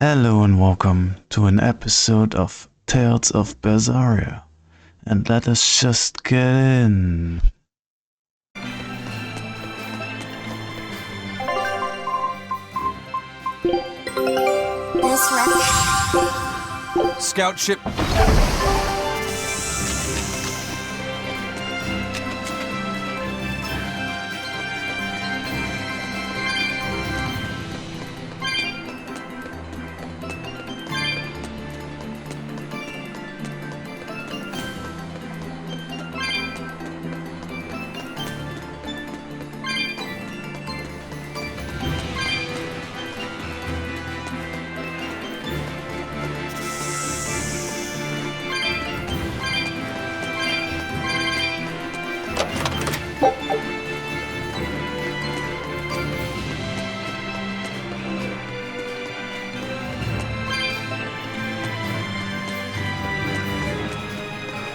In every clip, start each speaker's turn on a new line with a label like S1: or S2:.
S1: Hello and welcome to an episode of Tales of Berseria. And let us just get in.
S2: This wreck.
S3: Scout ship.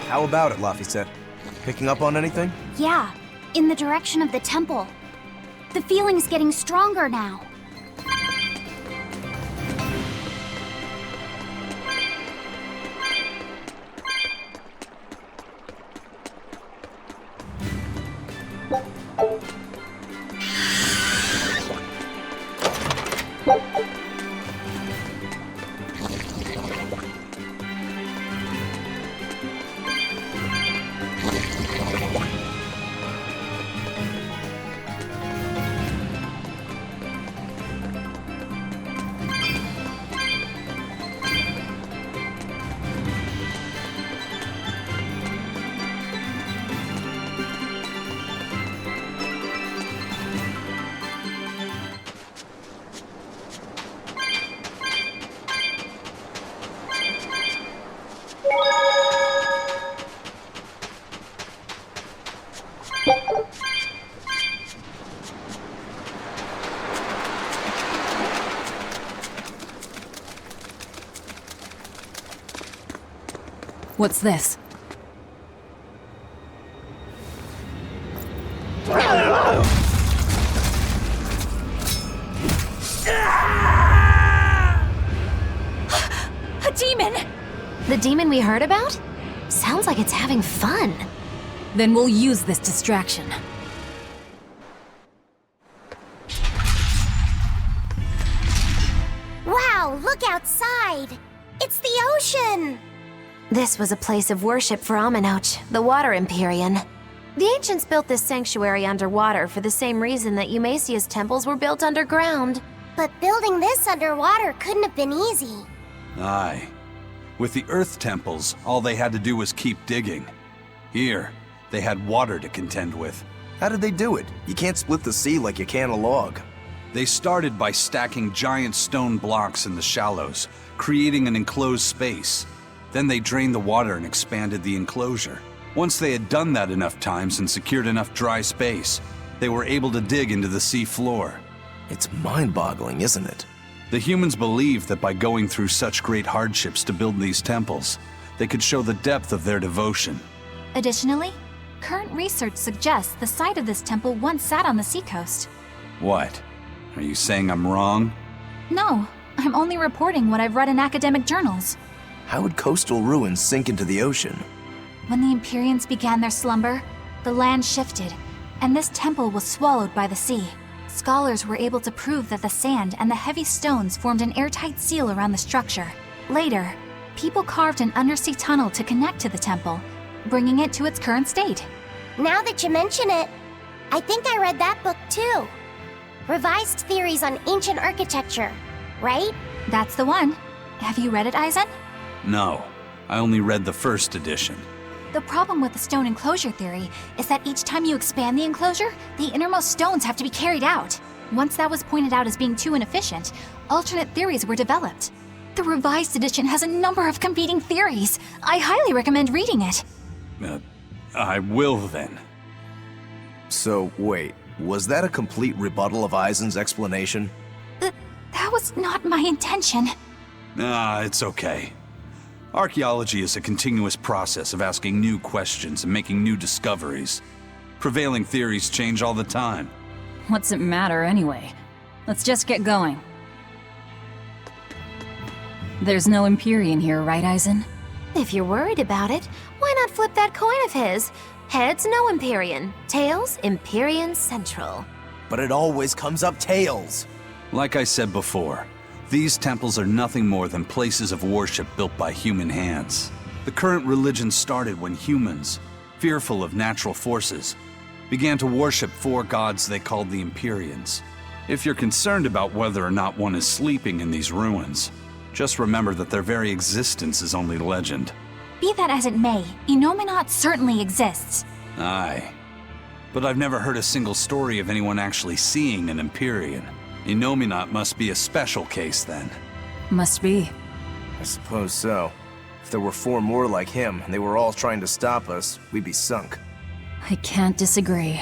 S4: How about it, Laphicet? Picking up on anything?
S2: Yeah, in the direction of the temple. The feeling's getting stronger now.
S5: What's this?
S2: A demon! The demon we heard about? Sounds like it's having fun.
S5: Then we'll use this distraction.
S2: Wow, look outside! It's the ocean! This was a place of worship for Amenoch, the Water Empyrean. The ancients built this sanctuary underwater for the same reason that Eumasia's temples were built underground. But building this underwater couldn't have been easy.
S3: Aye. With the Earth temples, all they had to do was keep digging. Here, they had water to contend with.
S4: How did they do it? You can't split the sea like you can a log.
S3: They started by stacking giant stone blocks in the shallows, creating an enclosed space. Then they drained the water and expanded the enclosure. Once they had done that enough times and secured enough dry space, they were able to dig into the sea floor.
S4: It's mind-boggling, isn't it?
S3: The humans believed that by going through such great hardships to build these temples, they could show the depth of their devotion.
S6: Additionally, current research suggests the site of this temple once sat on the seacoast.
S3: What? Are you saying I'm wrong?
S6: No, I'm only reporting what I've read in academic journals.
S4: How would coastal ruins sink into the ocean?
S6: When the Empyreans began their slumber, the land shifted, and this temple was swallowed by the sea. Scholars were able to prove that the sand and the heavy stones formed an airtight seal around the structure. Later, people carved an undersea tunnel to connect to the temple, bringing it to its current state.
S2: Now that you mention it, I think I read that book too. Revised Theories on Ancient Architecture, right?
S6: That's the one. Have you read it, Eisen?
S3: No, I only read the first edition.
S6: The problem with the stone enclosure theory is that each time you expand the enclosure, the innermost stones have to be carried out. Once that was pointed out as being too inefficient, alternate theories were developed. The revised edition has a number of competing theories. I highly recommend reading it.
S3: I will then.
S4: So, wait, was that a complete rebuttal of Eisen's explanation?
S6: That was not my intention.
S3: It's okay. Archaeology is a continuous process of asking new questions and making new discoveries. Prevailing theories change all the time.
S5: What's it matter anyway? Let's just get going. There's no Empyrean here, right, Eisen?
S2: If you're worried about it, why not flip that coin of his? Heads, no Empyrean. Tails, Empyrean Central.
S4: But it always comes up tails.
S3: Like I said before, these temples are nothing more than places of worship built by human hands. The current religion started when humans, fearful of natural forces, began to worship four gods they called the Empyreans. If you're concerned about whether or not one is sleeping in these ruins, just remember that their very existence is only legend.
S6: Be that as it may, Enominat certainly exists.
S3: Aye. But I've never heard a single story of anyone actually seeing an Empyrean. Enominat must be a special case then.
S5: Must be.
S4: I suppose so. If there were four more like him, and they were all trying to stop us, we'd be sunk.
S5: I can't disagree.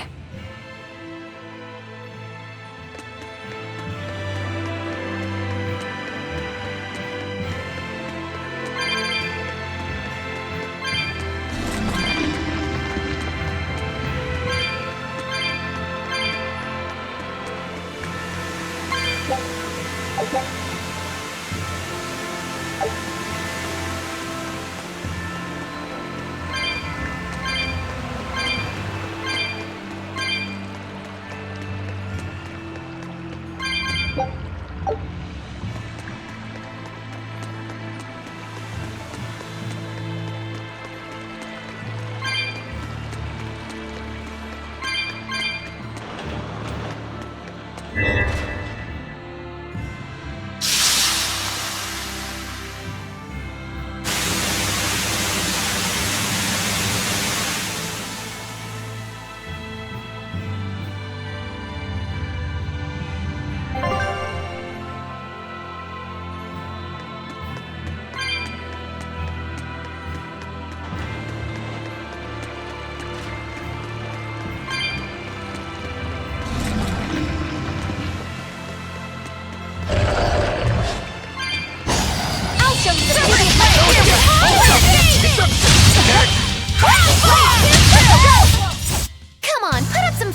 S2: Come on, put up some...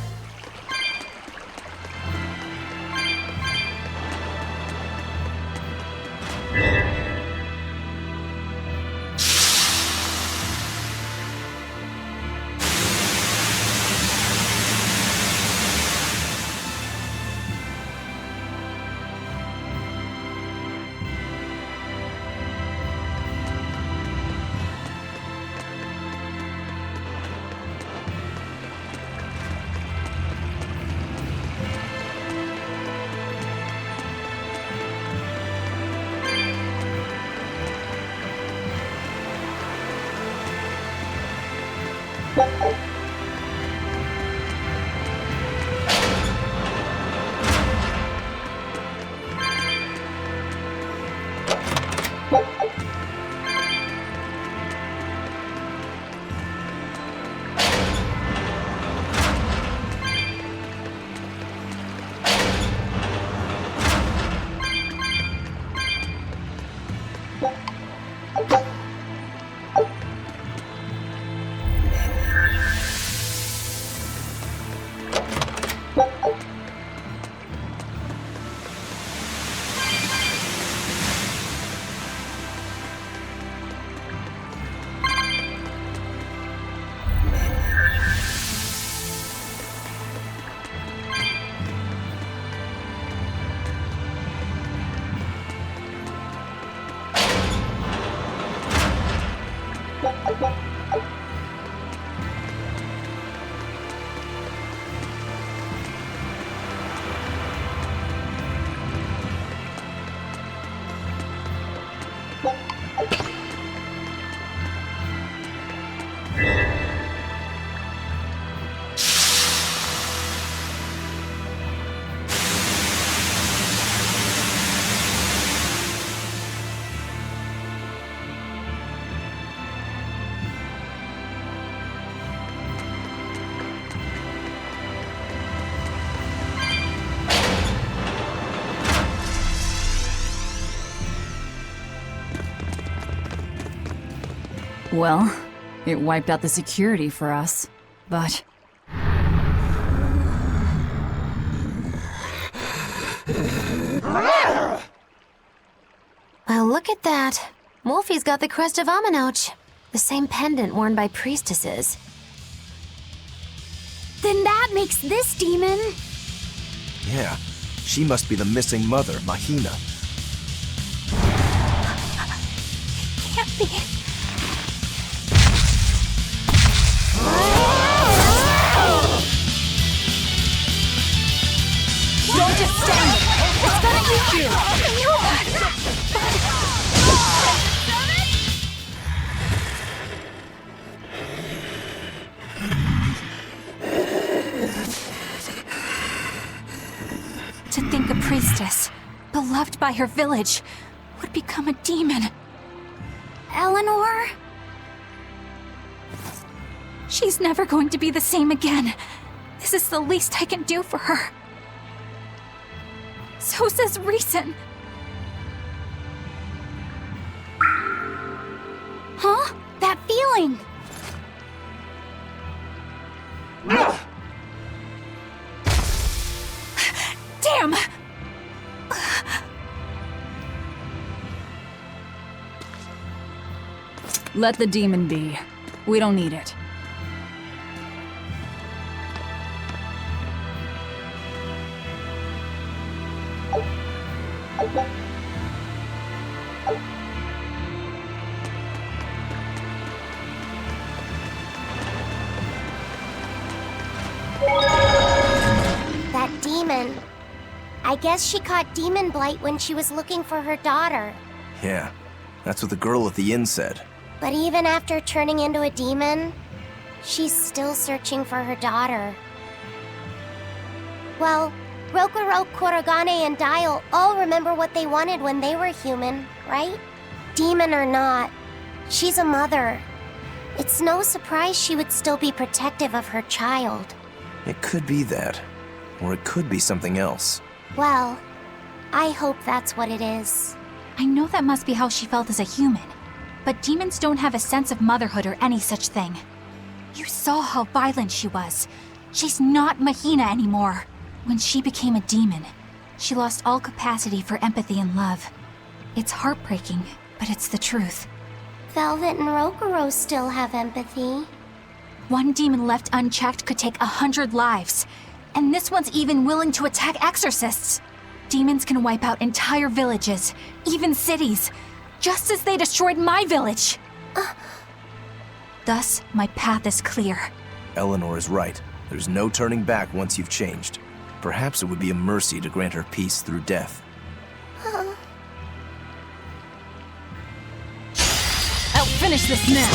S5: Well, it wiped out the security for us, but...
S2: Well, look at that. Wolfie's got the crest of Aminoch. The same pendant worn by priestesses.
S6: Then that makes this demon.
S4: Yeah, she must be the missing mother, Mahina.
S6: Can't be. Don't just stand there. It's gonna eat you. I know that. To think a priestess, beloved by her village, would become a demon. Eleanor? She's never going to be the same again. This is the least I can do for her. So says reason. Huh? That feeling! Damn!
S5: Let the demon be. We don't need it.
S7: That demon. I guess she caught demon blight when she was looking for her daughter.
S4: Yeah, that's what the girl at the inn said.
S7: But even after turning into a demon, she's still searching for her daughter. Well, Rokuro, Korogane, and Dial all remember what they wanted when they were human, right? Demon or not, she's a mother. It's no surprise she would still be protective of her child.
S4: It could be that. Or it could be something else.
S7: Well, I hope that's what it is.
S6: I know that must be how she felt as a human. But demons don't have a sense of motherhood or any such thing. You saw how violent she was. She's not Mahina anymore. When she became a demon, she lost all capacity for empathy and love. It's heartbreaking, but it's the truth.
S7: Velvet and Rokuro still have empathy.
S6: One demon left unchecked could take 100 lives. And this one's even willing to attack exorcists. Demons can wipe out entire villages, even cities, just as they destroyed my village. Thus, my path is clear.
S4: Eleanor is right. There's no turning back once you've changed. Perhaps it would be a mercy to grant her peace through death.
S5: I'll finish this now.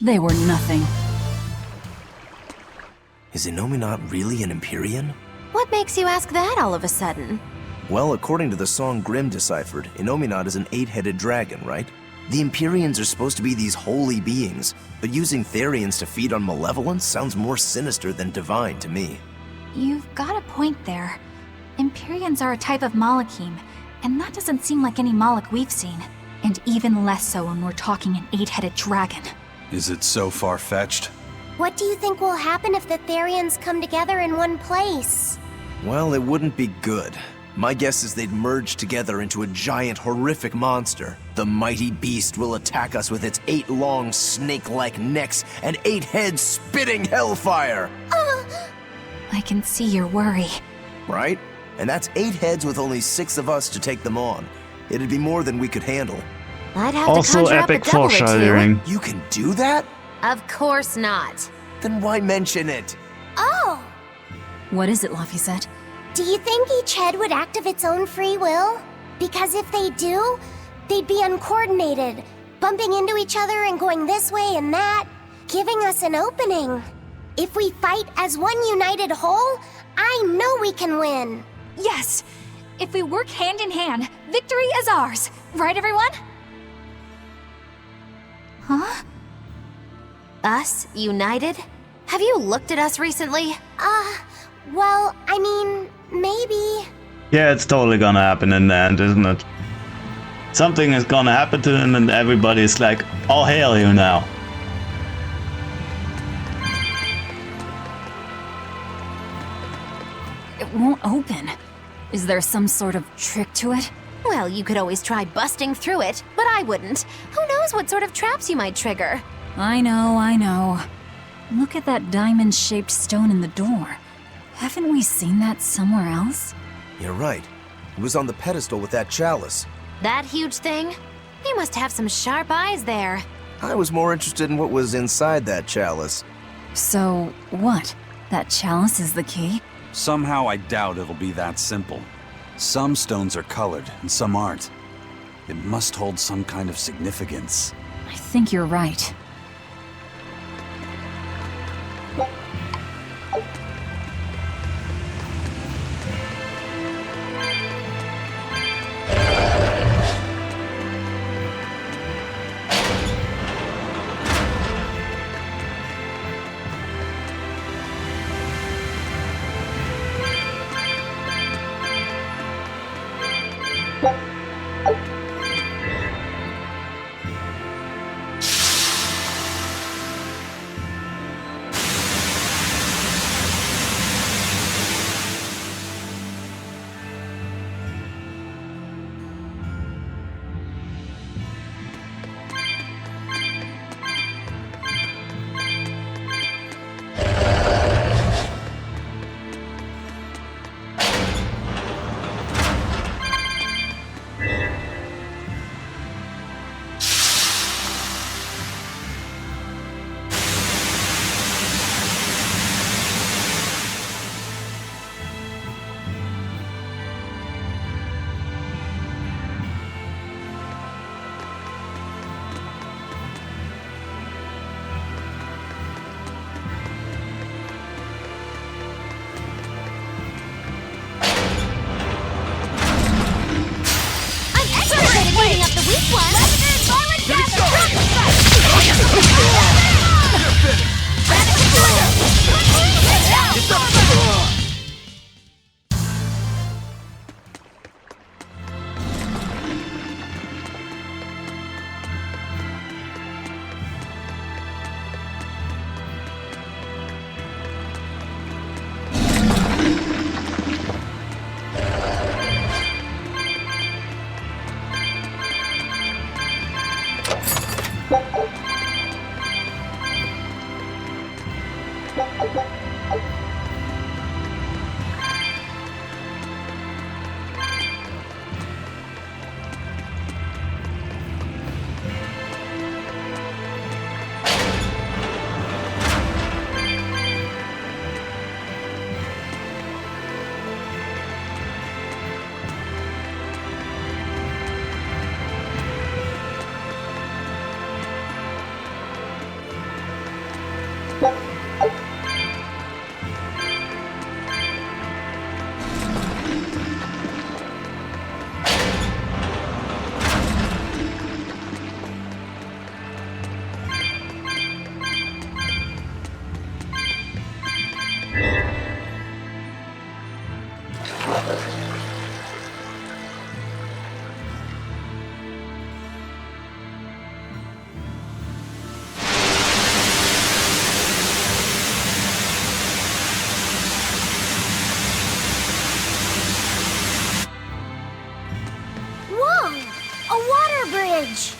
S5: They were nothing.
S4: Is Innominat really an Empyrean?
S2: What makes you ask that all of a sudden?
S4: Well, according to the song Grimm deciphered, Innominat is an 8-headed dragon, right? The Empyreans are supposed to be these holy beings, but using Therians to feed on malevolence sounds more sinister than divine to me.
S6: You've got a point there. Empyreans are a type of Malachim, and that doesn't seem like any Malach we've seen. And even less so when we're talking an 8-headed dragon.
S3: Is it so far-fetched?
S7: What do you think will happen if the Therians come together in one place?
S4: Well, it wouldn't be good. My guess is they'd merge together into a giant, horrific monster. The mighty beast will attack us with its 8 long, snake-like necks and 8 heads spitting hellfire!
S6: I can see your worry.
S4: Right? And that's 8 heads with only 6 of us to take them on. It'd be more than we could handle.
S2: I'd have
S1: Also
S2: to conjure up
S1: epic
S2: a double or two.
S1: foreshadowing.
S4: You can do that?
S2: Of course not.
S4: Then why mention it?
S7: Oh!
S5: What is it, Laphicet?
S7: Do you think each head would act of its own free will? Because if they do, they'd be uncoordinated, bumping into each other and going this way and that, giving us an opening. If we fight as one united whole, I know we can win.
S6: Yes! If we work hand in hand, victory is ours. Right, everyone? Huh?
S2: Us, united? Have you looked at us recently?
S7: Well, I mean, maybe.
S1: Yeah, it's totally gonna happen in the end, isn't it? Something is gonna happen to them and everybody's like, oh hail you now.
S5: won't open. Is there some sort of trick to it?
S2: Well, you could always try busting through it, but I wouldn't. Who knows what sort of traps you might trigger?
S5: I know. Look at that diamond-shaped stone in the door. Haven't we seen that somewhere else?
S4: You're right. It was on the pedestal with that chalice.
S2: That huge thing? You must have some sharp eyes there.
S4: I was more interested in what was inside that chalice.
S5: So, what? That chalice is the key?
S3: Somehow I doubt it'll be that simple. Some stones are colored and some aren't. It must hold some kind of significance.
S5: I think you're right.
S2: Beating up the weak ones! bridge!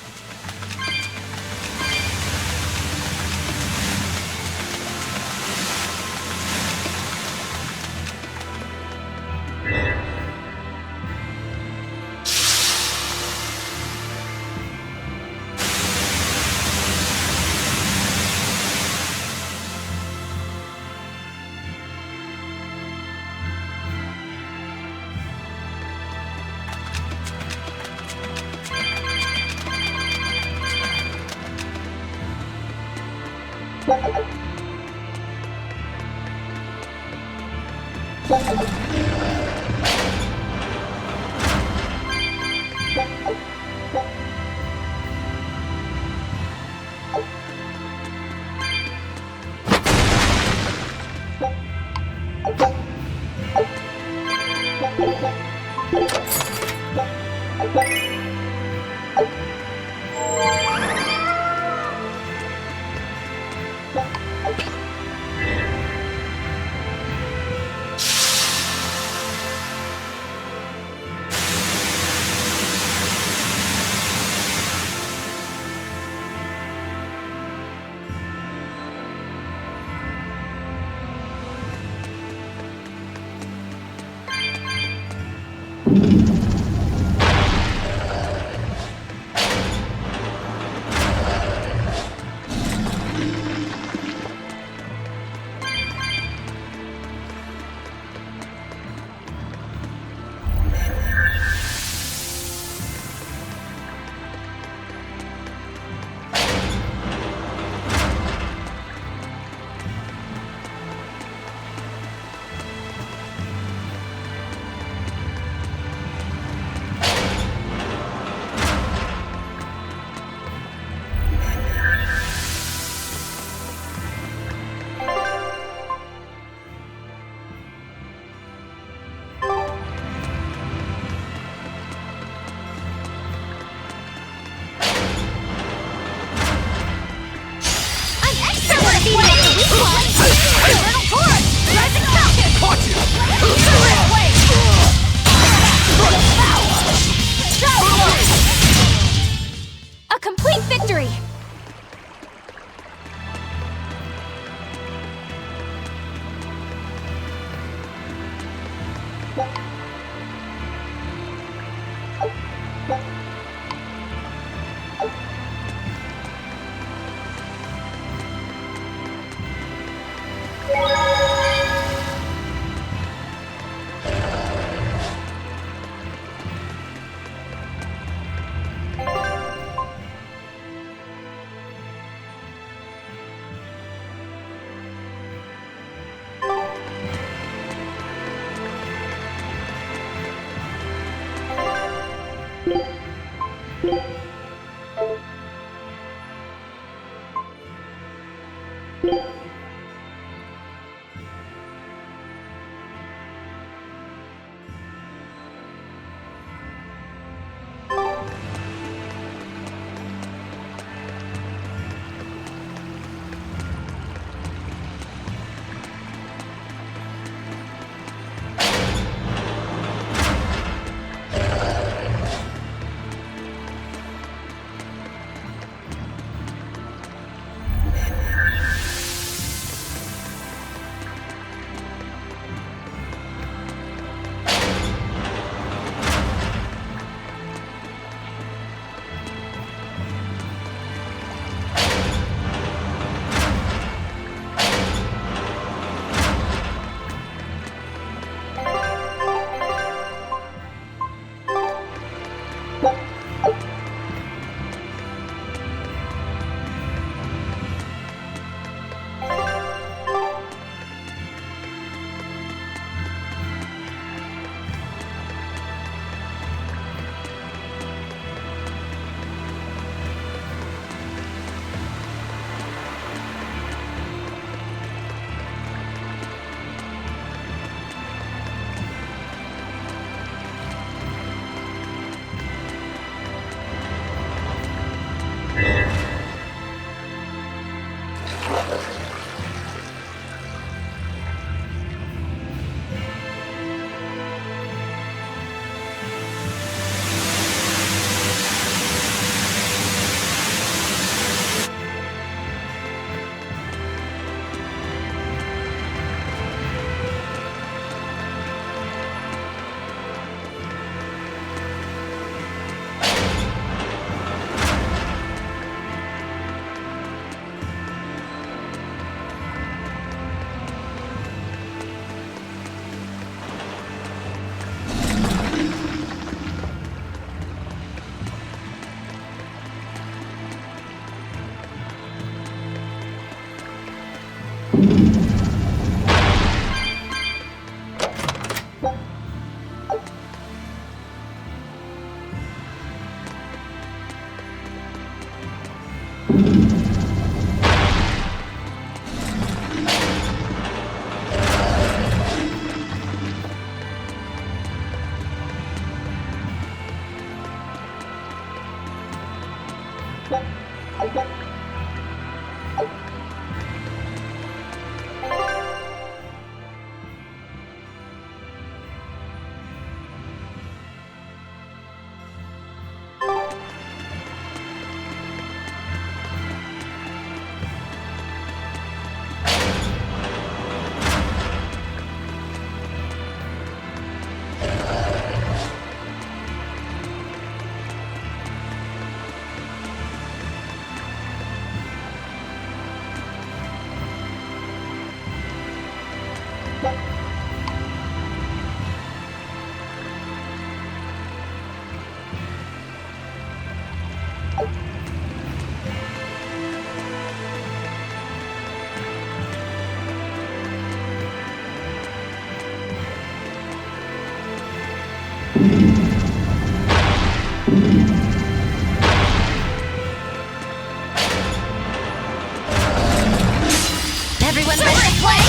S2: Everyone ready to play?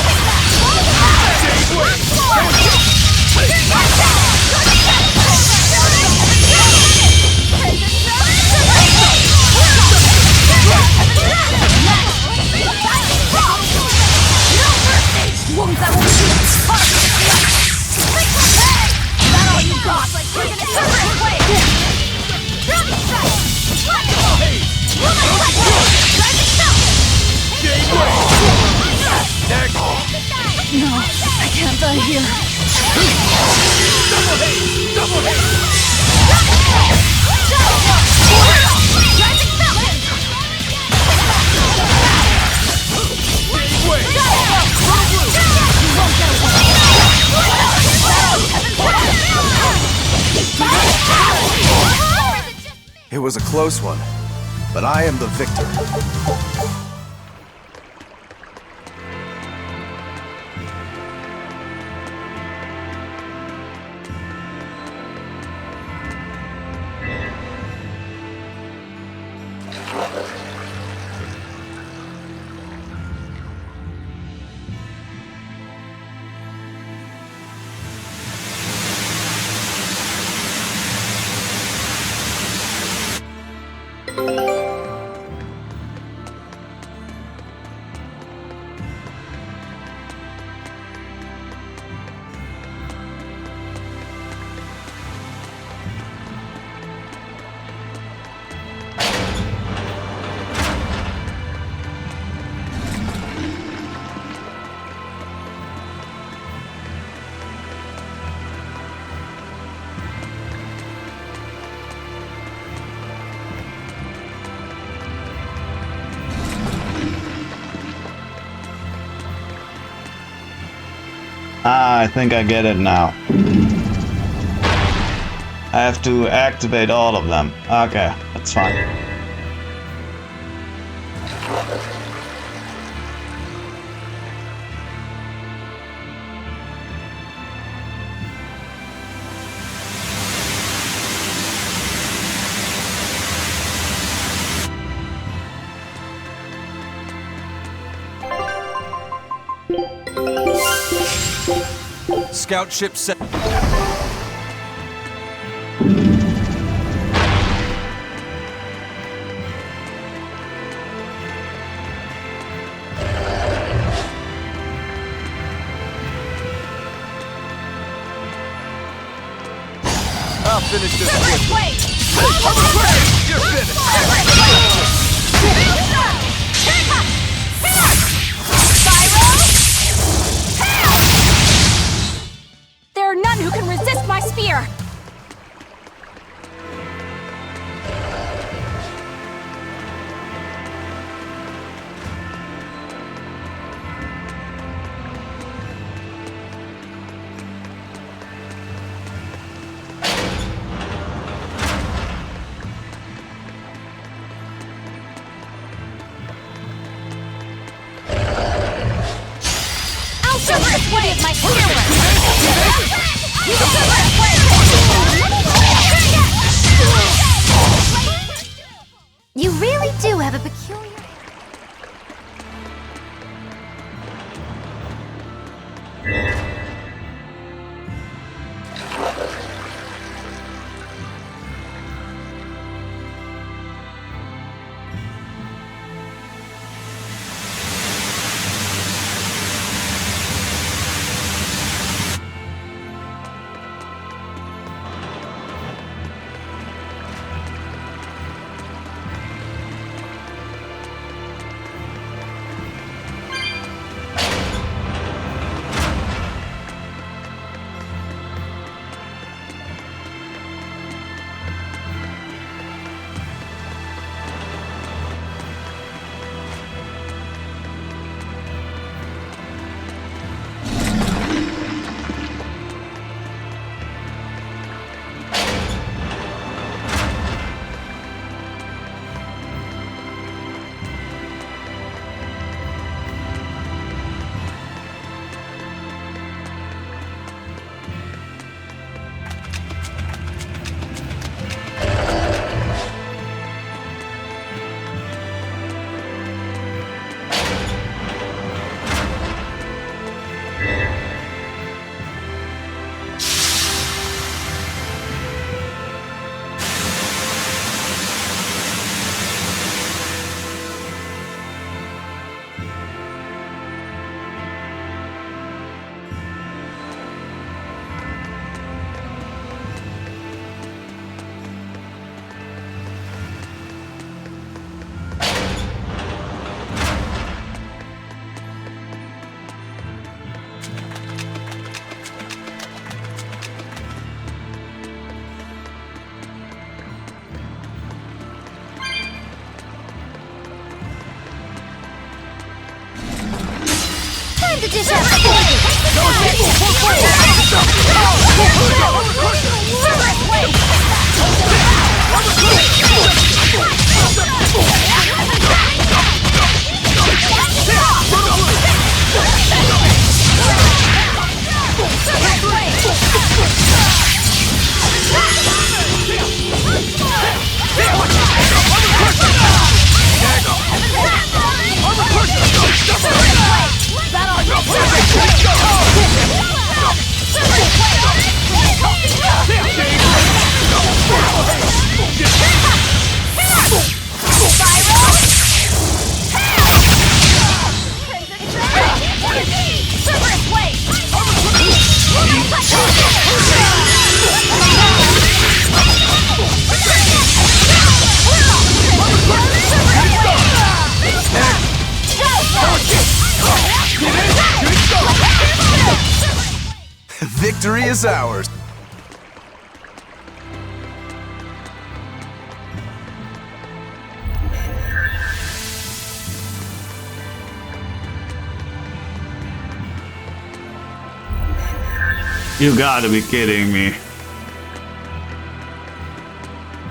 S5: No, I can't die here.
S8: Double haze! Double haze!
S4: It was a close one, but I am the victor.
S1: Ah, I think I get it now. I have to activate all of them. Okay, that's fine.
S3: Scout ship set. I'll finish this quickly. You're finished.
S6: There are none who can resist my spear! I'll show you the way of my spear!
S2: You really do have a peculiar... Time to dish out
S4: Victory is ours.
S1: You gotta be kidding me.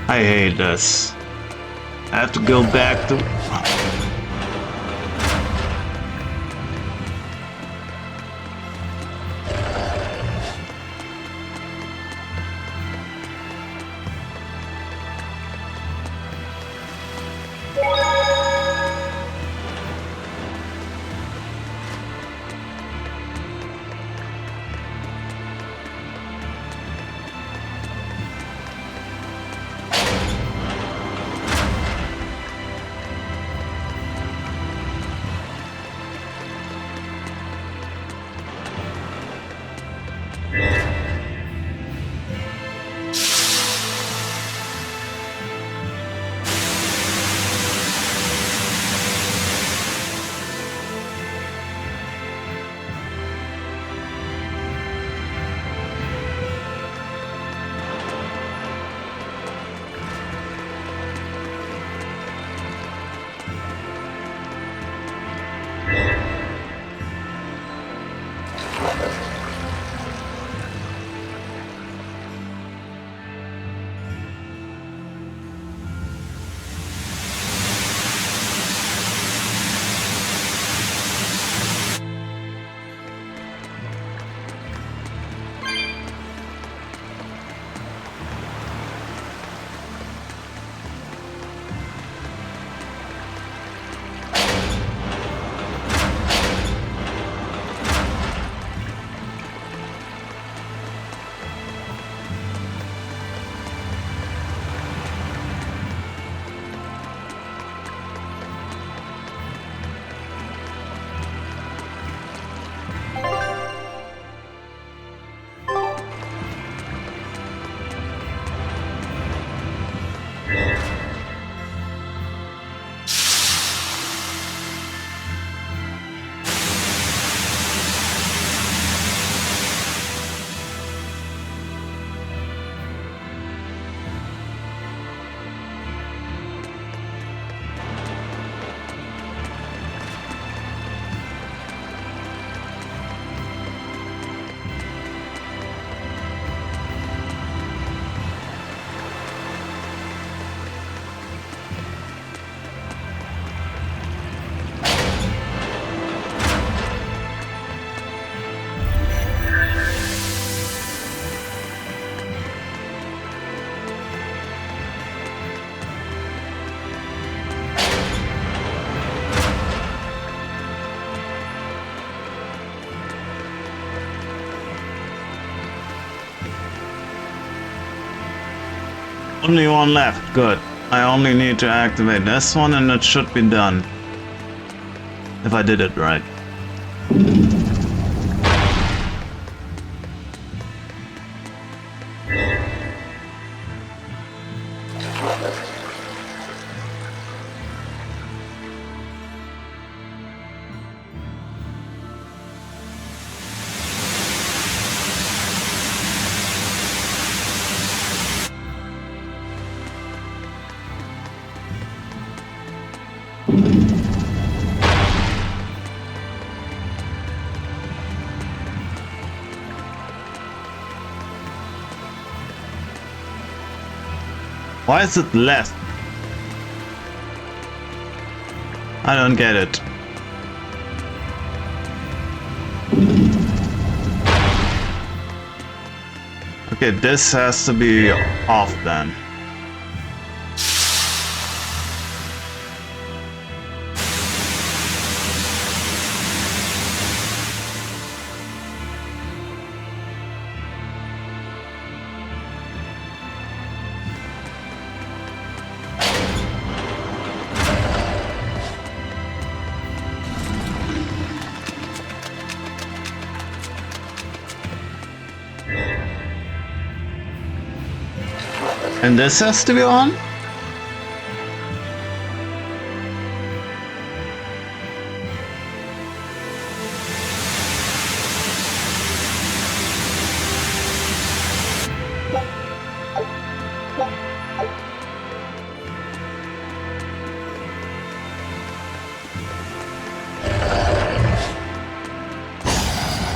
S1: I hate this. I have to go back to... Only one left, good. I only need to activate this one and it should be done. If I did it right. Why is it left? I don't get it. Okay, this has to be off then. And this has to be on?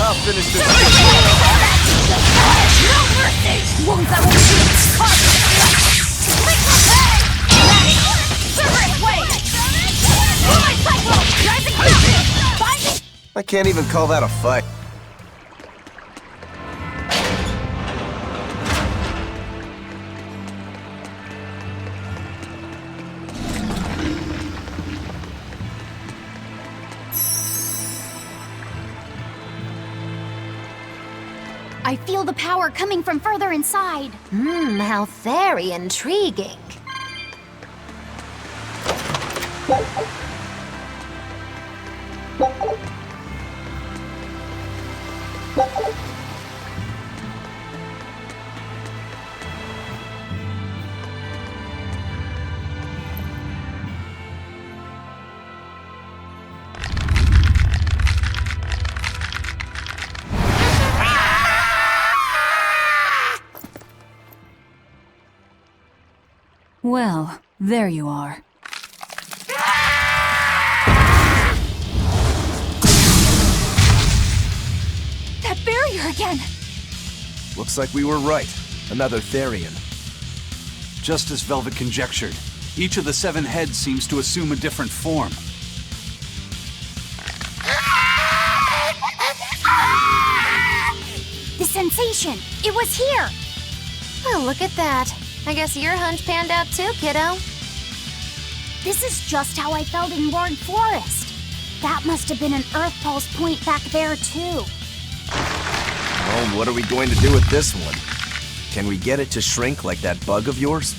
S4: I'll finish this.
S8: mercy!
S6: Wounds that will shoot!
S8: Cerberus, wait! My cycle! Rising Fusion! Binding!
S4: I can't even call that a fight.
S7: I feel the power coming from further inside.
S2: How very intriguing.
S5: Well, there you are.
S6: That barrier again!
S4: Looks like we were right. Another Therian.
S3: Just as Velvet conjectured, each of the 7 heads seems to assume a different form.
S7: The sensation! It was here!
S2: Oh, look at that. I guess your hunch panned out too, kiddo.
S7: This is just how I felt in Ward Forest. That must have been an Earth Pulse point back there, too.
S4: Well, what are we going to do with this one? Can we get it to shrink like that bug of yours?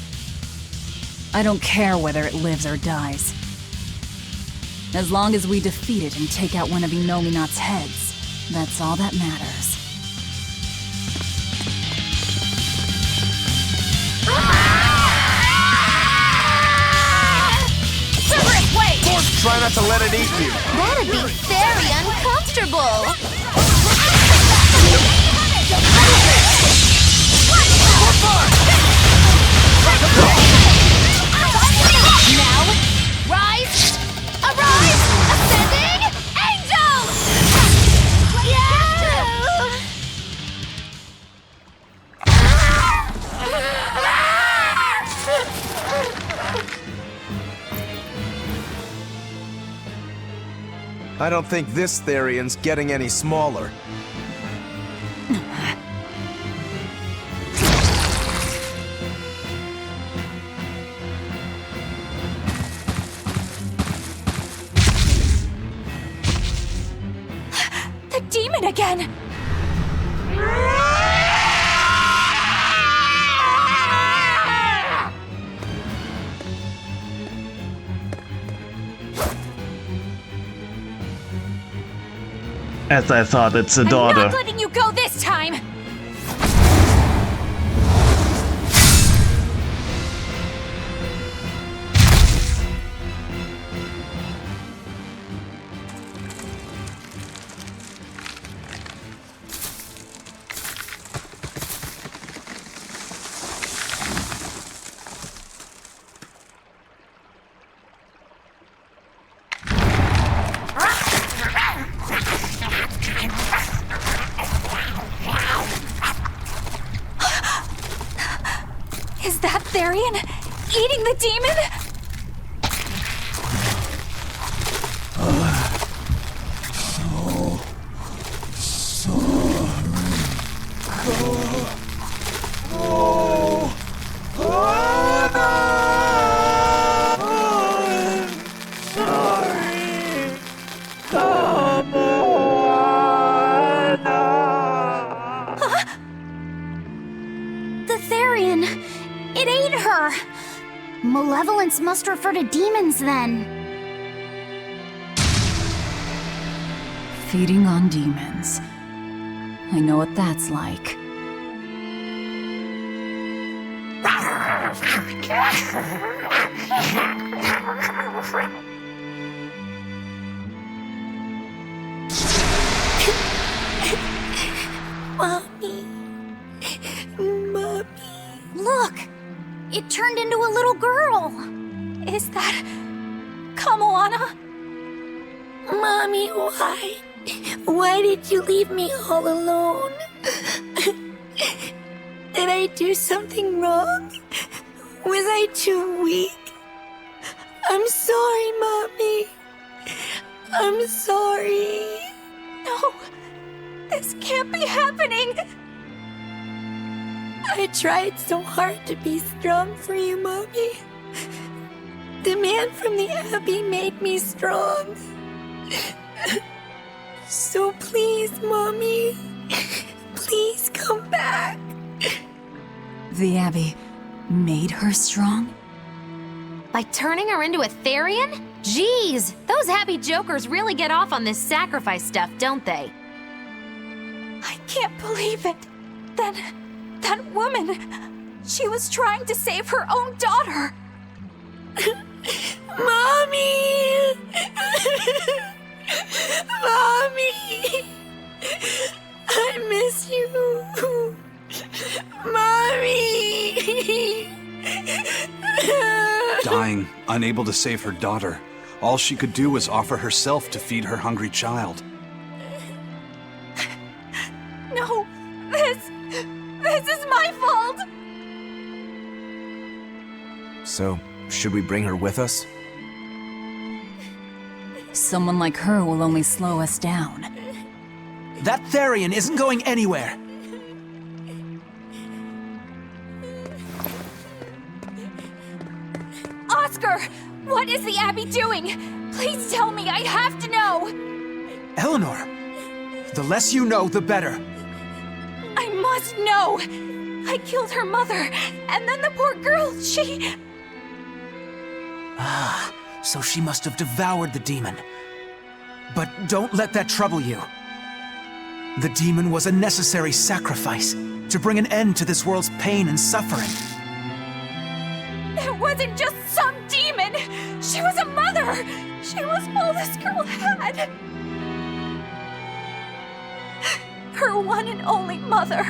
S5: I don't care whether it lives or dies. As long as we defeat it and take out one of Inominat's heads, that's all that matters.
S8: Cerberus, wait!
S4: Try not to let it eat you.
S2: That'd be very uncomfortable.
S8: Now, rise! Arise! Ascending! Angel! Yeah!
S4: I don't think this Therian's getting any smaller.
S6: The demon again!
S1: As I thought, it's a
S6: I'm
S1: daughter.
S6: not letting you go this time! Is that Therian eating the demon?
S7: The Therian! It ate her! Malevolence must refer to demons, then.
S5: Feeding on demons. I know what that's like.
S7: Mommy. Mommy. Look! It turned into a little girl!
S6: Is that Kamoana?
S7: Mommy, why? Why did you leave me all alone?
S9: Did I do something wrong? Was I too weak? I'm sorry, Mommy. I'm sorry.
S6: No! This can't be happening!
S9: I tried so hard to be strong for you, Mommy. The man from the Abbey made me strong. So please, Mommy, please come back.
S5: The Abbey made her strong?
S2: By turning her into a Therian? Jeez, those happy jokers really get off on this sacrifice stuff, don't they?
S6: I can't believe it. That woman, she was trying to save her own daughter.
S9: Mommy! Mommy! I miss you. Mommy!
S3: Dying, unable to save her daughter, all she could do was offer herself to feed her hungry child.
S6: No, this is my fault.
S4: So, should we bring her with us?
S5: Someone like her will only slow us down.
S10: That Therian isn't going anywhere.
S6: Oscar, what is the Abbey doing? Please tell me, I have to know.
S10: Eleanor, the less you know, the better.
S6: I must know. I killed her mother, and then the poor girl, she...
S10: Ah, so she must have devoured the demon. But don't let that trouble you. The demon was a necessary sacrifice to bring an end to this world's pain and suffering.
S6: It wasn't just some demon. She was a mother. She was all this girl had. Her one and only mother.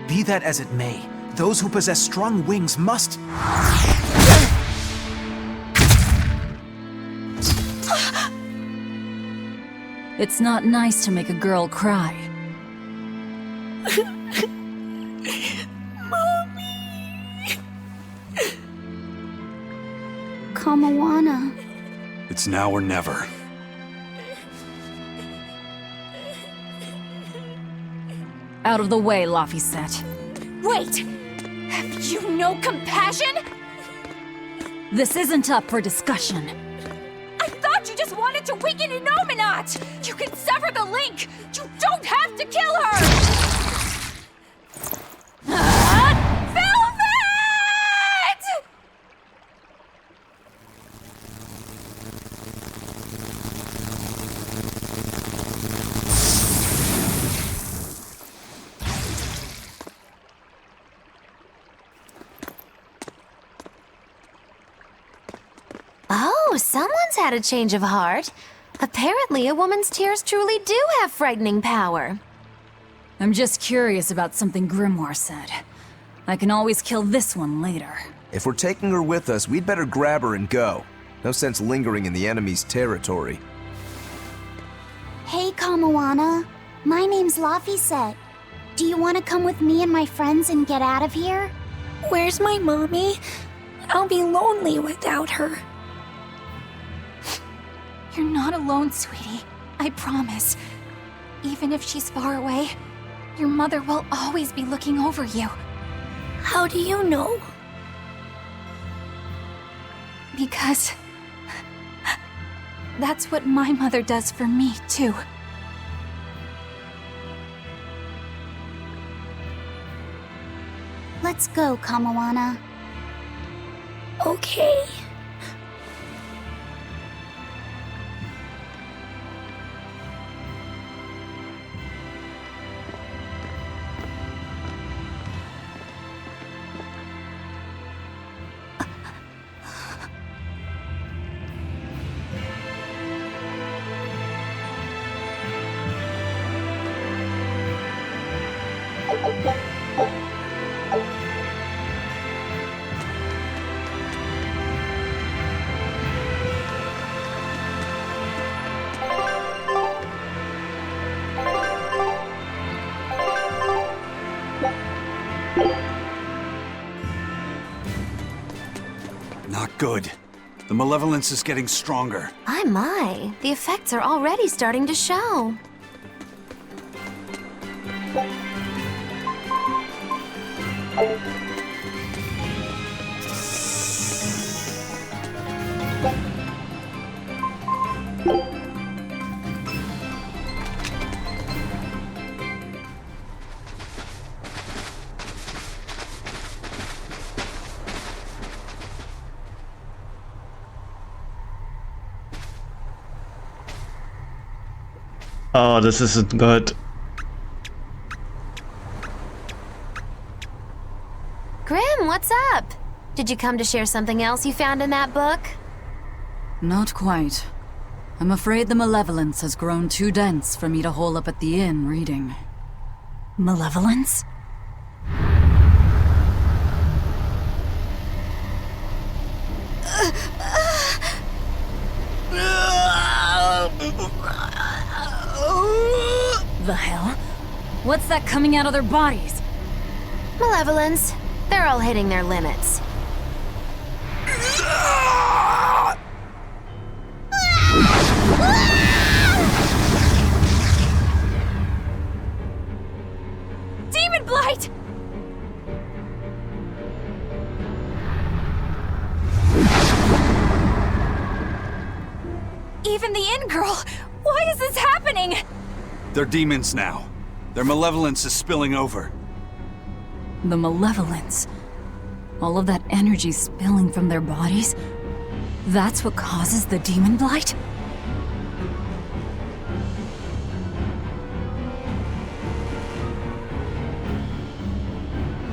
S10: Be that as it may, those who possess strong wings must...
S5: It's not nice to make a girl cry.
S9: Mommy! Kamawana.
S3: It's now or never.
S5: Out of the way, Laphicet.
S6: Wait! Have you no compassion?
S5: This isn't up for discussion.
S6: I thought you just wanted to weaken Inominat! You can sever the link! You don't have to kill her! Velvet!
S2: Oh, someone's had a change of heart. Apparently, a woman's tears truly do have frightening power.
S5: I'm just curious about something Grimoire said. I can always kill this one later.
S4: If we're taking her with us, we'd better grab her and go. No sense lingering in the enemy's territory.
S7: Hey, Kamawana. My name's Laphicet. Do you want to come with me and my friends and get out of here?
S9: Where's my mommy? I'll be lonely without her.
S6: You're not alone, sweetie. I promise. Even if she's far away, your mother will always be looking over you.
S9: How do you know?
S6: Because... that's what my mother does for me, too.
S7: Let's go, Kamawana.
S9: Okay.
S3: Good. The malevolence is getting stronger.
S2: My. The effects are already starting to show.
S1: Oh, this isn't good.
S2: Grim, what's up? Did you come to share something else you found in that book?
S5: Not quite. I'm afraid the malevolence has grown too dense for me to hole up at the inn reading.
S9: Malevolence?
S5: The hell? What's that coming out of their bodies?
S2: Malevolence. They're all hitting their limits.
S8: Demon Blight!
S6: Even the inn girl! Why is this happening?
S3: They're demons now. Their malevolence is spilling over.
S5: The malevolence. All of that energy spilling from their bodies? That's what causes the demon blight?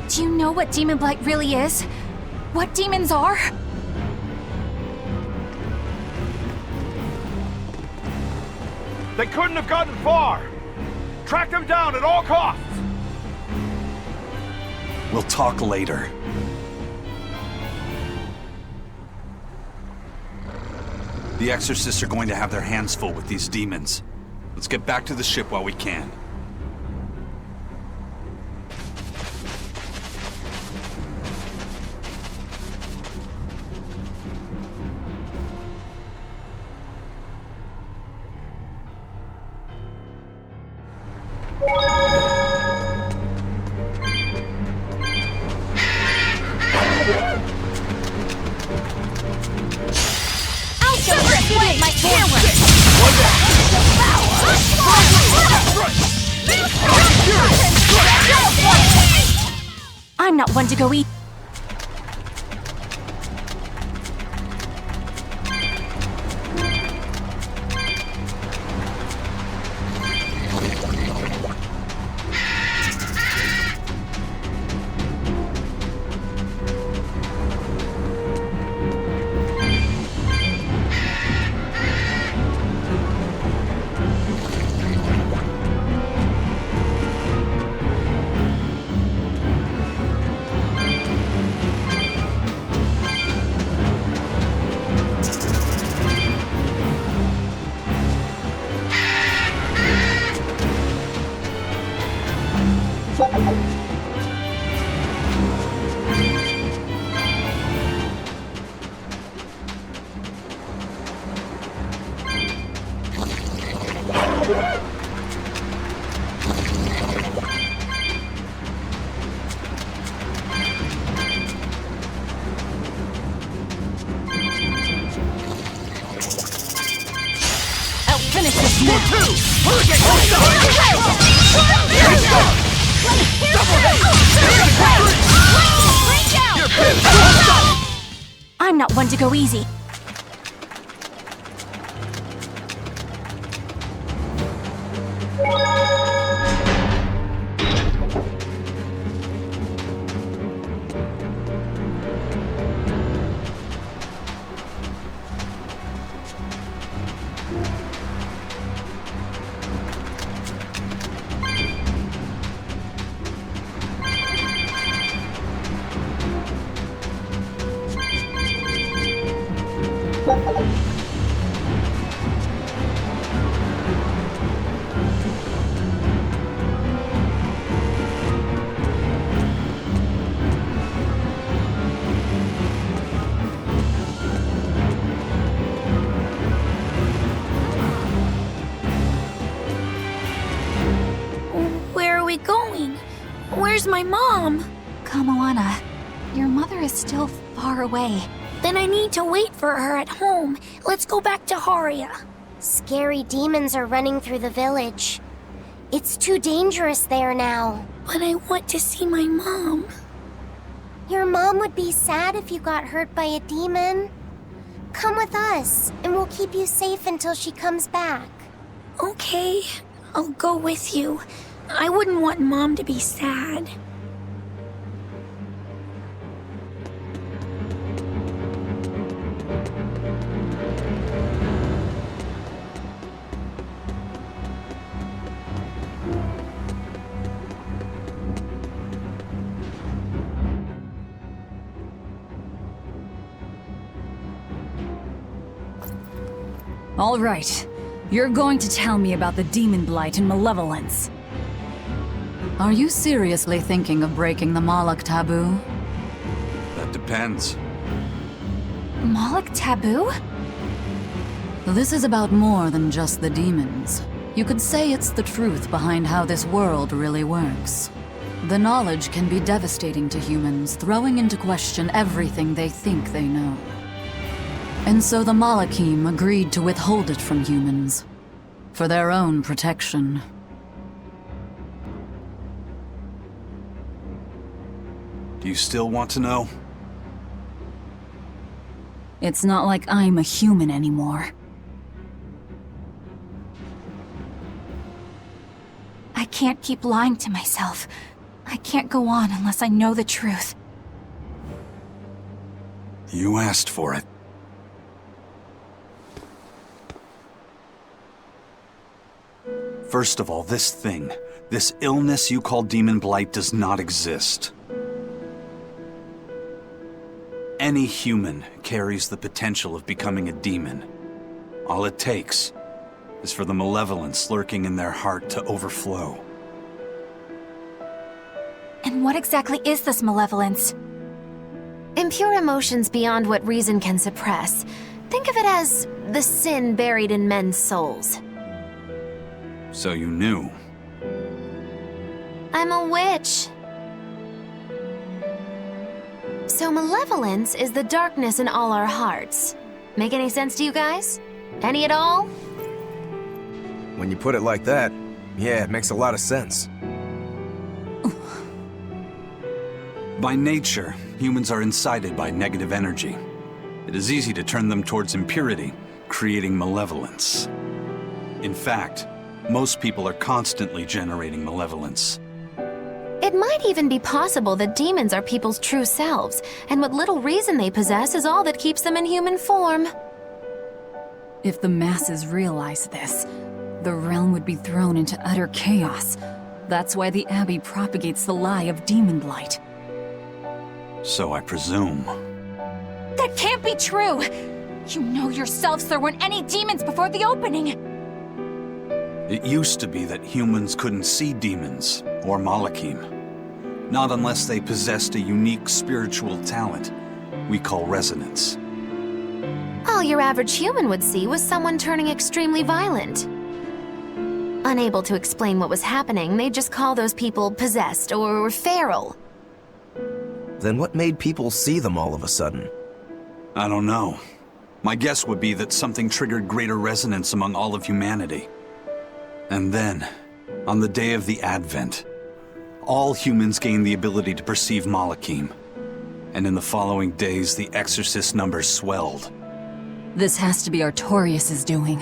S6: Do you know what demon blight really is? What demons are?
S11: They couldn't have gotten far! Track them down at all costs!
S3: We'll talk later. The exorcists are going to have their hands full with these demons. Let's get back to the ship while we can.
S6: I'm not one to go eat.
S5: Finish this now!
S6: I'm not one to go easy.
S9: Where's my mom?
S6: Kamoana, your mother is still far away.
S9: Then I need to wait for her at home. Let's go back to Haria.
S7: Scary demons are running through the village. It's too dangerous there now.
S9: But I want to see my mom.
S7: Your mom would be sad if you got hurt by a demon. Come with us, and we'll keep you safe until she comes back.
S9: Okay, I'll go with you. I wouldn't want Mom to be sad.
S5: All right. You're going to tell me about the demon blight and malevolence. Are you seriously thinking of breaking the Moloch taboo?
S3: That depends.
S6: Moloch taboo?
S5: This is about more than just the demons. You could say it's the truth behind how this world really works. The knowledge can be devastating to humans, throwing into question everything they think they know. And so the Malachim agreed to withhold it from humans, for their own protection.
S3: Do you still want to know?
S5: It's not like I'm a human anymore.
S6: I can't keep lying to myself. I can't go on unless I know the truth.
S3: You asked for it. First of all, this illness you call demon blight does not exist. Any human carries the potential of becoming a demon. All it takes is for the malevolence lurking in their heart to overflow.
S6: And what exactly is this malevolence?
S2: Impure emotions beyond what reason can suppress. Think of it as the sin buried in men's souls.
S3: So you knew.
S2: I'm a witch. So malevolence is the darkness in all our hearts. Make any sense to you guys? Any at all?
S4: When you put it like that, yeah, it makes a lot of sense.
S3: By nature, humans are incited by negative energy. It is easy to turn them towards impurity, creating malevolence. In fact, most people are constantly generating malevolence.
S2: It might even be possible that demons are people's true selves, and what little reason they possess is all that keeps them in human form.
S5: If the masses realize this, the realm would be thrown into utter chaos. That's why the Abbey propagates the lie of demon blight.
S3: So I presume.
S6: That can't be true! You know yourselves there weren't any demons before the opening!
S3: It used to be that humans couldn't see demons, or Malachim. Not unless they possessed a unique spiritual talent we call resonance.
S2: All your average human would see was someone turning extremely violent. Unable to explain what was happening, they'd just call those people possessed or feral.
S4: Then what made people see them all of a sudden?
S3: I don't know. My guess would be that something triggered greater resonance among all of humanity. And then, on the day of the Advent, all humans gained the ability to perceive Malachim. And in the following days, the exorcist numbers swelled.
S5: This has to be Artorius' doing.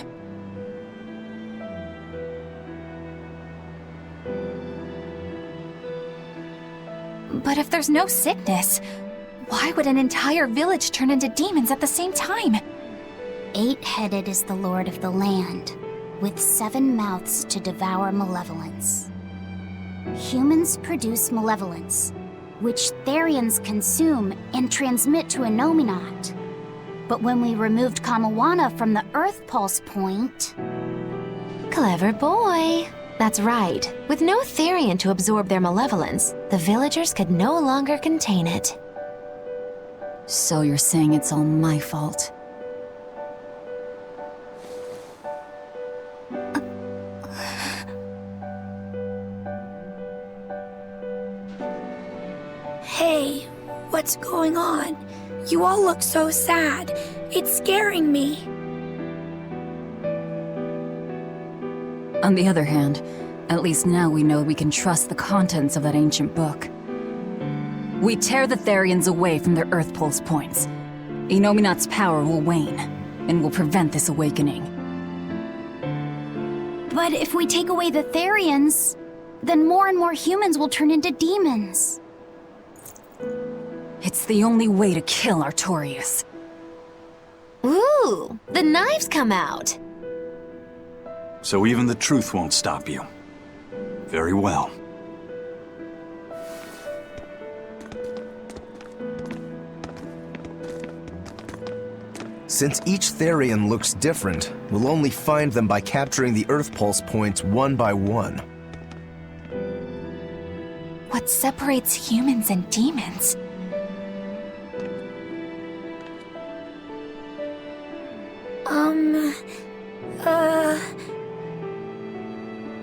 S6: But if there's no sickness, why would an entire village turn into demons at the same time?
S7: 8-headed is the Lord of the land, with 7 mouths to devour malevolence. Humans produce malevolence, which Therians consume and transmit to Innominat. But when we removed Kamawana from the Earth Pulse point...
S2: Clever boy. That's right. With no Therian to absorb their malevolence, the villagers could no longer contain it.
S5: So you're saying it's all my fault?
S9: what's going on. You all look so sad. It's scaring me.
S5: On the other hand, at least now we know we can trust the contents of that ancient book. We tear the Therians away from their Earth Pulse points. Inominat's power will wane, and will prevent this awakening.
S6: But if we take away the Therians, then more and more humans will turn into demons.
S5: It's the only way to kill Artorias.
S2: Ooh, the knives come out.
S3: So even the truth won't stop you. Very well.
S4: Since each Therian looks different, we'll only find them by capturing the Earth Pulse points one by one.
S6: What separates humans and demons?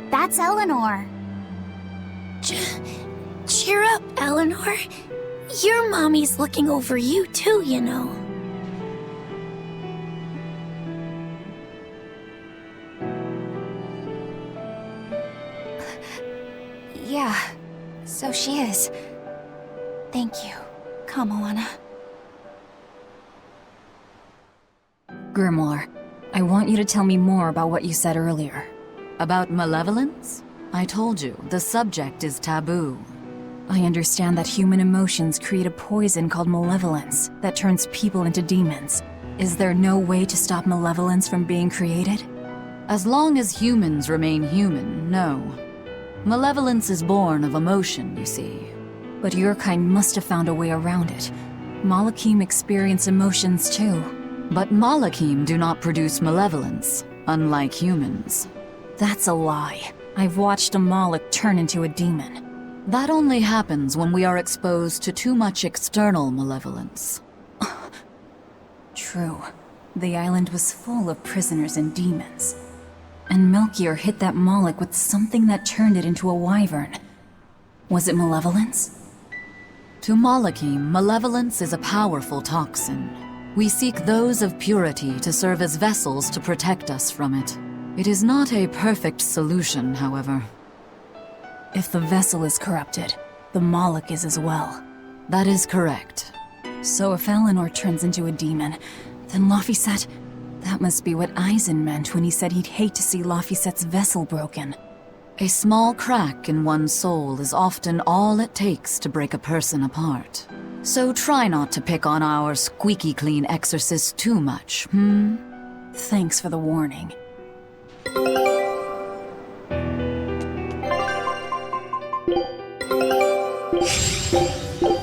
S7: That's Eleanor.
S9: Cheer up, Eleanor. Your mommy's looking over you too, you know.
S6: Yeah, so she is. Thank you. Come, Alana.
S5: Grimoire, I want you to tell me more about what you said earlier. About malevolence? I told you, the subject is taboo. I understand that human emotions create a poison called malevolence that turns people into demons. Is there no way to stop malevolence from being created? As long as humans remain human, no. Malevolence is born of emotion, you see. But your kind must have found a way around it. Malakim experience emotions too. But Malakim do not produce malevolence, unlike humans. That's a lie. I've watched a Malak turn into a demon. That only happens when we are exposed to too much external malevolence. True. The island was full of prisoners and demons. And Melchior hit that Malak with something that turned it into a wyvern. Was it malevolence? To Malakim, malevolence is a powerful toxin. We seek those of purity to serve as vessels to protect us from it. It is not a perfect solution, however. If the vessel is corrupted, the Malak is as well. That is correct. So if Eleanor turns into a demon, then Laphicet... That must be what Eisen meant when he said he'd hate to see Laphicet's vessel broken. A small crack in one's soul is often all it takes to break a person apart. So try not to pick on our squeaky clean exorcist too much, Thanks for the warning.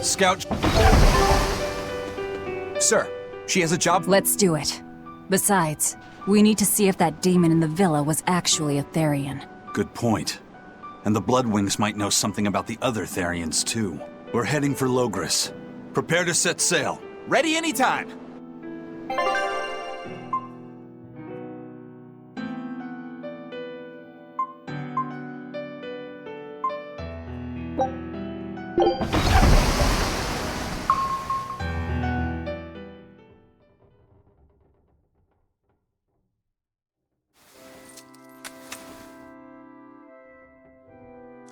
S3: Scout... Sir, she has a job...
S5: Let's do it. Besides, we need to see if that demon in the villa was actually a Therian.
S3: Good point. And the Bloodwings might know something about the other Therians, too. We're heading for Logris. Prepare to set sail.
S10: Ready anytime!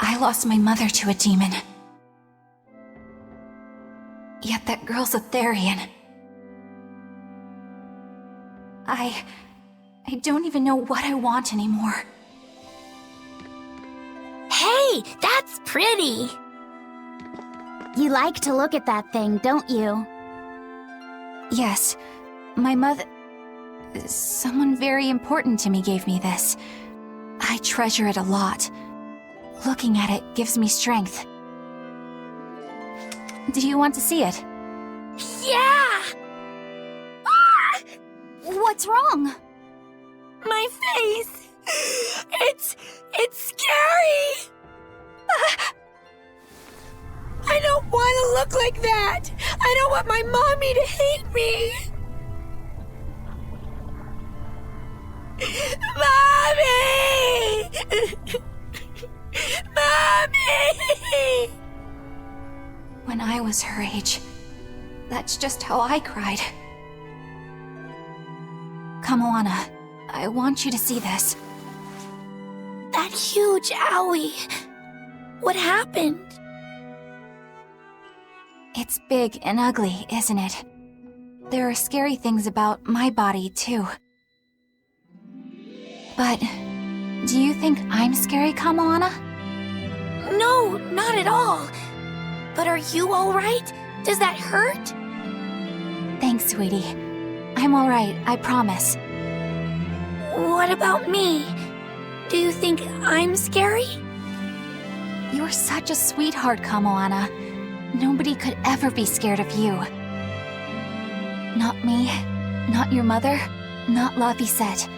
S6: I lost my mother to a demon. Yet that girl's a Therian. I don't even know what I want anymore.
S7: Hey, that's pretty! You like to look at that thing, don't you?
S6: Yes, my mother... Someone very important to me gave me this. I treasure it a lot. Looking at it gives me strength. Do you want to see it?
S9: Yeah! Ah!
S6: What's wrong?
S9: My face! It's scary! I don't want to look like that! I don't want my mommy to hate me! Mommy! Mommy!
S6: When I was her age, That's just how I cried. Kamoana, I want you to see this.
S9: That huge owie. What happened?
S6: It's big and ugly, isn't it? There are scary things about my body, too. But do you think I'm scary, Kamoana?
S9: No, not at all. But are you alright? Does that hurt?
S6: Thanks, sweetie. I'm alright, I promise.
S9: What about me? Do you think I'm scary?
S6: You're such a sweetheart, Kamoana. Nobody could ever be scared of you. Not me, not your mother, not Laphicet.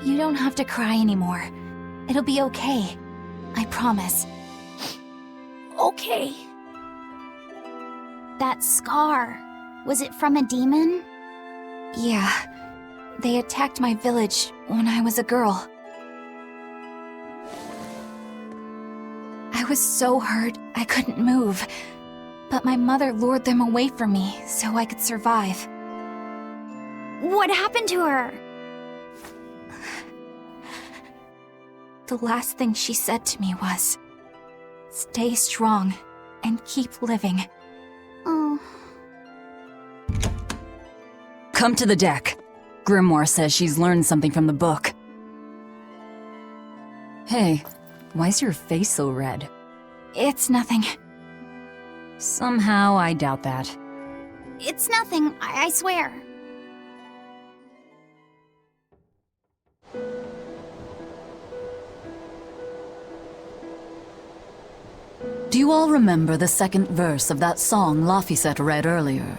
S6: You don't have to cry anymore. It'll be okay. I promise.
S9: Okay.
S7: That scar, was it from a demon?
S6: Yeah. They attacked my village when I was a girl. I was so hurt I couldn't move. But my mother lured them away from me so I could survive.
S7: What happened to her?
S6: The last thing she said to me was, "Stay strong and keep living."
S7: Oh.
S5: Come to the deck. Grimoire says she's learned something from the book. Hey, why's your face so red?
S6: It's nothing.
S5: Somehow, I doubt that.
S7: It's nothing, I swear.
S5: Do you all remember the second verse of that song Laphicet read earlier?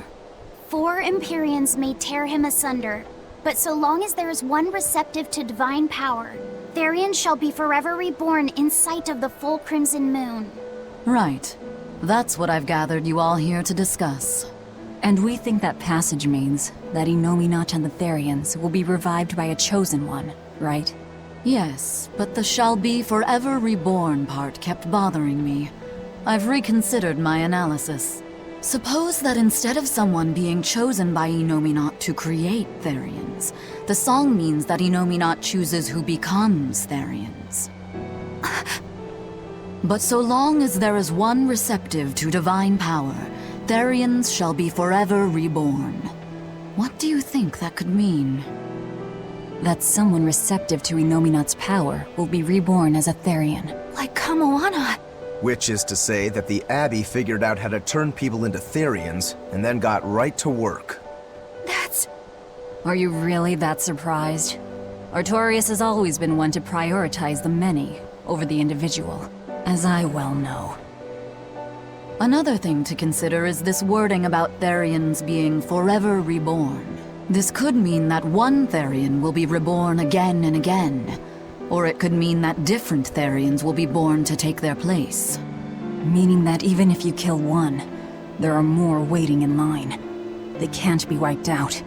S7: 4 Empyreans may tear him asunder, but so long as there is one receptive to divine power, Therian shall be forever reborn in sight of the full crimson moon.
S5: Right. That's what I've gathered you all here to discuss.
S12: And we think that passage means that Innominat and the Therians will be revived by a chosen one, right?
S5: Yes, but the shall be forever reborn part kept bothering me. I've reconsidered my analysis. Suppose that instead of someone being chosen by Innominat to create Therians, the song means that Innominat chooses who becomes Therians. But so long as there is one receptive to divine power, Therians shall be forever reborn. What do you think that could mean?
S12: That someone receptive to Innominat's power will be reborn as a Therian.
S6: Like Kamoana.
S4: Which is to say that the Abbey figured out how to turn people into Therians, and then got right to work.
S6: That's...
S12: Are you really that surprised? Artorias has always been one to prioritize the many over the individual, as I well know.
S5: Another thing to consider is this wording about Therians being forever reborn. This could mean that one Therian will be reborn again and again, or it could mean that different Therians will be born to take their place.
S12: Meaning that even if you kill one, there are more waiting in line. They can't be wiped out.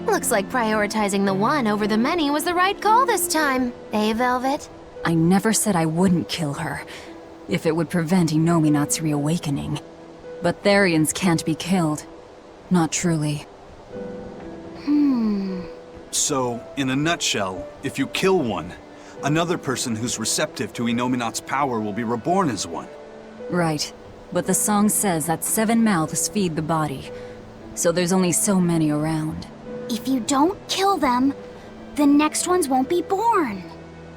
S2: Looks like prioritizing the one over the many was the right call this time, eh, Velvet?
S12: I never said I wouldn't kill her, if it would prevent Innominat's reawakening. But Therians can't be killed. Not truly.
S3: So, in a nutshell, if you kill one, another person who's receptive to Innominat's power will be reborn as one.
S12: Right. But the song says that 7 mouths feed the body, so there's only so many around.
S7: If you don't kill them, the next ones won't be born.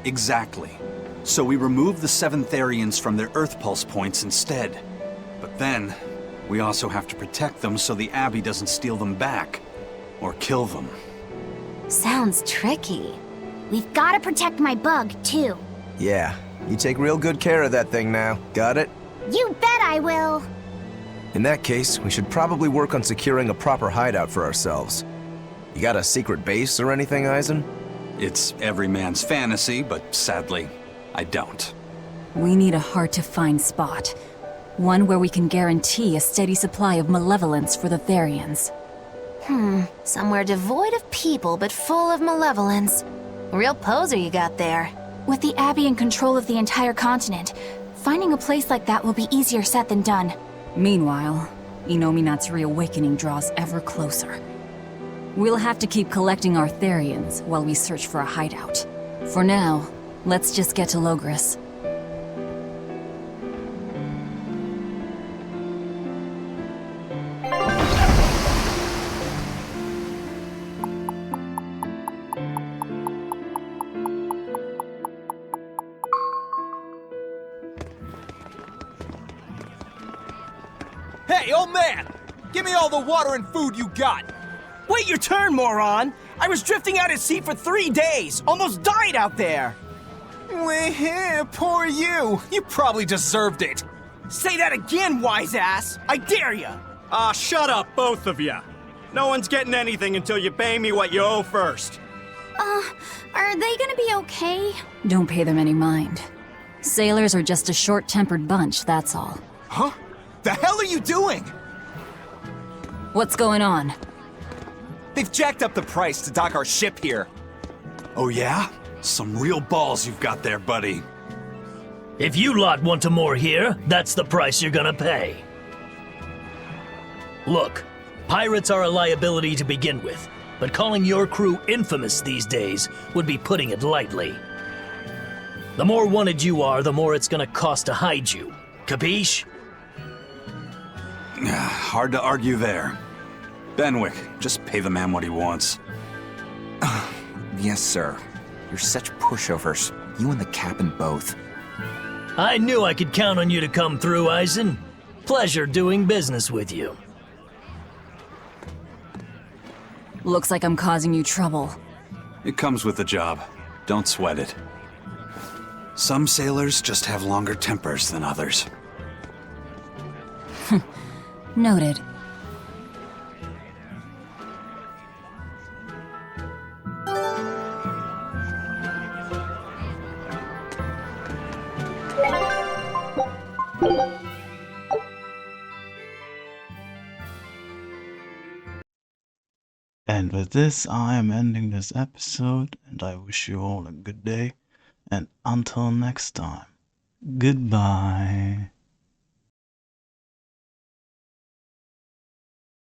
S3: Exactly. So we remove the 7 Therians from their Earth Pulse points instead. But then, we also have to protect them so the Abbey doesn't steal them back. Or kill them.
S2: Sounds tricky.
S7: We've got to protect my bug, too.
S4: Yeah, you take real good care of that thing now. Got it?
S7: You bet I will.
S4: In that case, we should probably work on securing a proper hideout for ourselves. You got a secret base or anything, Eisen?
S3: It's every man's fantasy, but sadly, I don't.
S12: We need a hard-to-find spot. One where we can guarantee a steady supply of malevolence for the Therians.
S2: Somewhere devoid of people but full of malevolence. Real poser you got there.
S6: With the Abbey in control of the entire continent, finding a place like that will be easier said than done.
S12: Meanwhile,
S5: Inominat's reawakening draws ever closer. We'll have to keep collecting our Therians while we search for a hideout. For now, let's just get to Logris.
S13: Hey, old man! Give me all the water and food you got!
S14: Wait your turn, moron! I was drifting out at sea for 3 days! Almost died out there!
S13: Poor you! You probably deserved it!
S14: Say that again, wise ass! I dare ya!
S11: Shut up, both of you! No one's getting anything until you pay me what you owe first.
S6: Are they gonna be okay?
S5: Don't pay them any mind. Sailors are just a short-tempered bunch, that's all.
S13: Huh? The hell are you doing?
S5: What's going on?
S13: They've jacked up the price to dock our ship here.
S3: Oh yeah? Some real balls you've got there, buddy.
S15: If you lot want to moor here, that's the price you're gonna pay. Look, pirates are a liability to begin with, but calling your crew infamous these days would be putting it lightly. The more wanted you are, the more it's gonna cost to hide you. Capiche?
S3: Hard to argue there. Benwick, just pay the man what he wants.
S16: Yes, sir. You're such pushovers. You and the captain both.
S15: I knew I could count on you to come through, Eisen. Pleasure doing business with you.
S5: Looks like I'm causing you trouble.
S3: It comes with the job. Don't sweat it. Some sailors just have longer tempers than others.
S5: Noted.
S1: And with this, I am ending this episode, and I wish you all a good day, and until next time, goodbye.